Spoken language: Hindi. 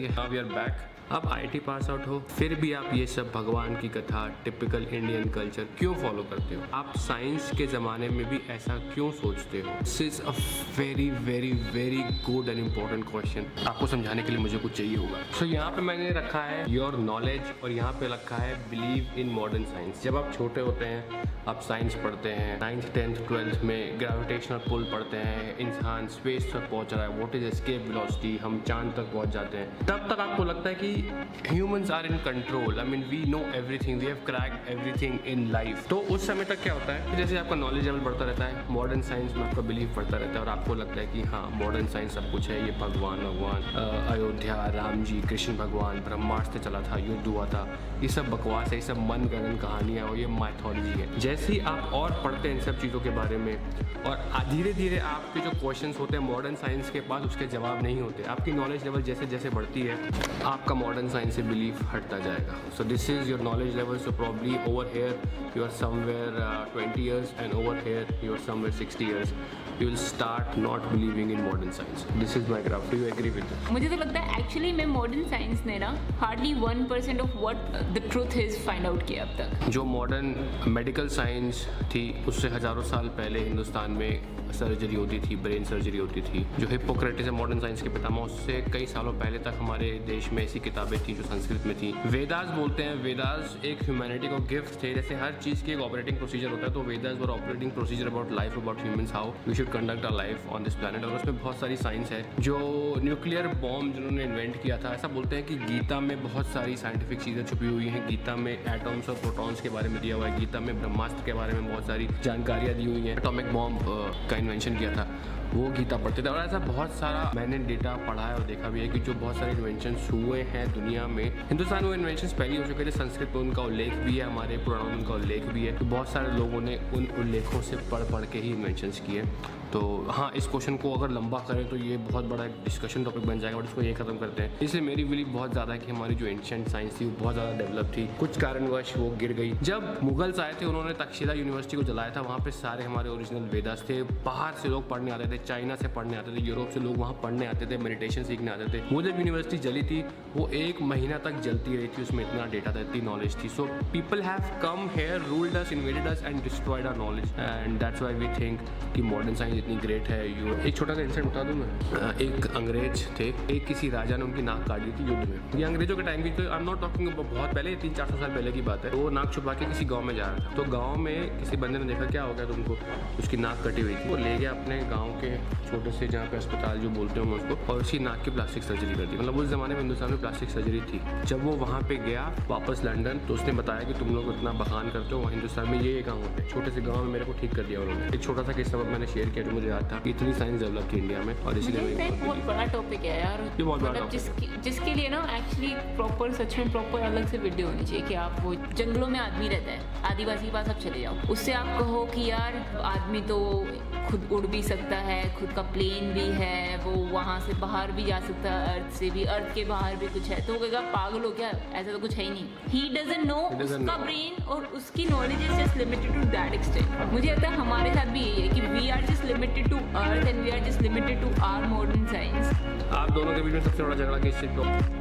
We are back. आप आईटी पास आउट हो, फिर भी आप ये सब भगवान की कथा, टिपिकल इंडियन कल्चर क्यों फॉलो करते हो? आप साइंस के ज़माने में भी ऐसा क्यों सोचते हो? This is a very very very good and important question. आपको समझाने के लिए मुझे कुछ चाहिए होगा। सो यहाँ पे मैंने रखा है योर नॉलेज और यहाँ पे रखा है बिलीव इन मॉडर्न साइंस। जब आप छोटे होते हैं, आप साइंस पढ़ते हैं, 9th 10th 12th में ग्रेविटेशनल पुल पढ़ते हैं, इंसान स्पेस तक पहुँच रहा है, व्हाट इज एस्केप वेलोसिटी, हम चांद तक पहुँच जाते हैं। तब तक आपको लगता है कि humans are in control. I mean, we know everything. We have cracked everything in life. तो उस समय तक क्या होता है, जैसे आपका नॉलेज लेवल बढ़ता रहता है, मॉडर्न साइंस में आपका बिलीव बढ़ता रहता है और आपको लगता है कि हाँ, मॉडर्न साइंस सब कुछ है, ये भगवान अयोध्या, राम जी, कृष्ण भगवान, ब्रह्मास्त्र चला था, युद्ध हुआ था, ये सब बकवास है, ये सब मन गढ़ंत कहानियाँ और ये माइथोलॉजी है। जैसे ही आप और पढ़ते हैं इन सब चीज़ों के बारे में और धीरे धीरे आपके जो क्वेश्चंस होते हैं मॉडर्न साइंस के पास उसके जवाब नहीं होते, आपकी नॉलेज लेवल जैसे जैसे बढ़ती है आपका मॉडर्न साइंस से बिलीफ हटता जाएगा। So this is your knowledge level. So probably over here you are somewhere 20 years and over here you are somewhere 60 years. You will start not believing in modern science. This is my graph. Do you agree with it? मुझे तो लगता है एक्चुअली मैं मॉडर्न साइंस ने ना hardly 1% of what the truth is find out किया अब तक। जो मॉडर्न मेडिकल साइंस थी उससे हज़ारों साल पहले हिंदुस्तान में सर्जरी होती थी, ब्रेन सर्जरी होती थी। जो हिप्पोक्रेटिस है मॉडर्न साइंस के पितामह, उससे कई सालों पहले तक हमारे देश में ऐसी किताबें थी जो संस्कृत में थी। वेदास बोलते हैं, वेदास एक ह्यूमैनिटी को गिफ्ट थे। जैसे हर चीज़ की एक ऑपरेटिंग प्रोसीजर होता है, तो Vedas are operating procedure about life, about humans, how we should conduct a life on this planet. और उसमें बहुत सारी साइंस है। जो न्यूक्लियर बॉम्ब जिन्होंने इन्वेंट किया था, ऐसा बोलते हैं कि गीता में बहुत सारी साइंटिफिक चीज़ें छुपी हुई हैं। गीता में एटम्स और प्रोटॉन्स के बारे में दिया हुआ है, गीता में ब्रह्मास्त्र के बारे में बहुत सारी जानकारियाँ दी हुई हैं। एटॉमिक बॉम्ब का इन्वेंशन किया था, वो गीता पढ़ते थे। और ऐसा बहुत सारा मैंने डेटा पढ़ा है और देखा भी है कि जो बहुत सारे इन्वेंशंस हुए हैं दुनिया में, हिंदुस्तान में इन्वेंशंस पहले हो चुके थे। संस्कृत में उनका उल्लेख भी है, हमारे पुराणों में उनका उल्लेख भी है। तो बहुत सारे लोगों ने उन उल्लेखों से पढ़ के ही इन्वेंशंस किए। तो हाँ, इस क्वेश्चन को अगर लंबा करें तो ये बहुत बड़ा एक डिस्कशन टॉपिक बन जाएगा, बट इसको ये खत्म करते हैं। इसलिए मेरी बिलीव बहुत ज़्यादा है कि हमारी जो एंशिएंट साइंस थी वो बहुत ज़्यादा डेवलप थी। कुछ कारणवश वो गिर गई। जब मुगल्स आए थे उन्होंने तक्षशिला यूनिवर्सिटी को जलाया था। वहाँ पे सारे हमारे ओरिजिनल वेदास थे। बाहर से लोग पढ़ने आते थे, चाइना से पढ़ने आते थे, यूरोप से लोग वहाँ पढ़ने आते थे, मेडिटेशन सीखने आते थे। वो जब यूनिवर्सिटी जली थी वो 1 महीना तक जलती रही थी। उसमें इतना डेटा था, इतनी नॉलेज थी। So people have come here, ruled us, invaded us and destroyed our knowledge, and that's why we think कि मॉडर्न साइंस इतनी ग्रेट है। एक छोटा सा इंसिडेंट बता दूं मैं। एक अंग्रेज थे, एक किसी राजा ने उनकी नाक काट दी थी युद्ध में। ये अंग्रेजों के टाइम की, तो आई एम नॉट टॉकिंग बहुत पहले, 300-400 साल पहले की बात है। वो नाक छुपा के किसी गांव में जा रहा था। तो गांव में किसी बंदे ने देखा क्या हो गया तुमको, उसकी नाक कटी हुई थी। वो ले गया अपने गाँव के छोटे से जहाँ पे अस्पताल जो बोलते हैं उसको, और उसकी नाक की प्लास्टिक सर्जरी कर दी। मतलब उस जमाने में हिंदुस्तान में प्लास्टिक सर्जरी थी। जब वो वहाँ पे गया वापस लंदन, तो उसने बताया कि तुम लोग इतना बखान करते हो, वहाँ हिंदुस्तान में ये गाँव होते हैं। छोटे से गाँव में मेरे को ठीक कर दिया उन्होंने। एक छोटा सा किस्सा मैंने शेयर किया जो मुझे याद था। इतनी साइंस डेवलप की इंडिया में, और इसलिए बहुत बड़ा टॉपिक है यार। ये बहुत बड़ा मतलब जिसके लिए ना एक्चुअली प्रॉपर, सच में प्रॉपर अलग से वीडियो होनी चाहिए कि आप वो जंगलों में आदमी रहता है, आदिवासी के पास आप चले जाओ, उससे आप कहो कि यार आदमी तो खुद उड़ भी सकता है, खुद का प्लेन भी है, वो वहाँ से बाहर भी जा सकता है, अर्थ से भी, अर्थ के बाहर भी कुछ है। तो वो कहेगा पागल हो क्या, ऐसा तो कुछ है ही नहीं। ही डजंट नो, उसका ब्रेन और उसकी knowledge is just limited to that extent. मुझे लगता है हमारे साथ भी यही है कि we are just limited to earth and we are just limited to our modern science. आप दोनों के बीच में सबसे बड़ा झगड़ा किस चीज़ को?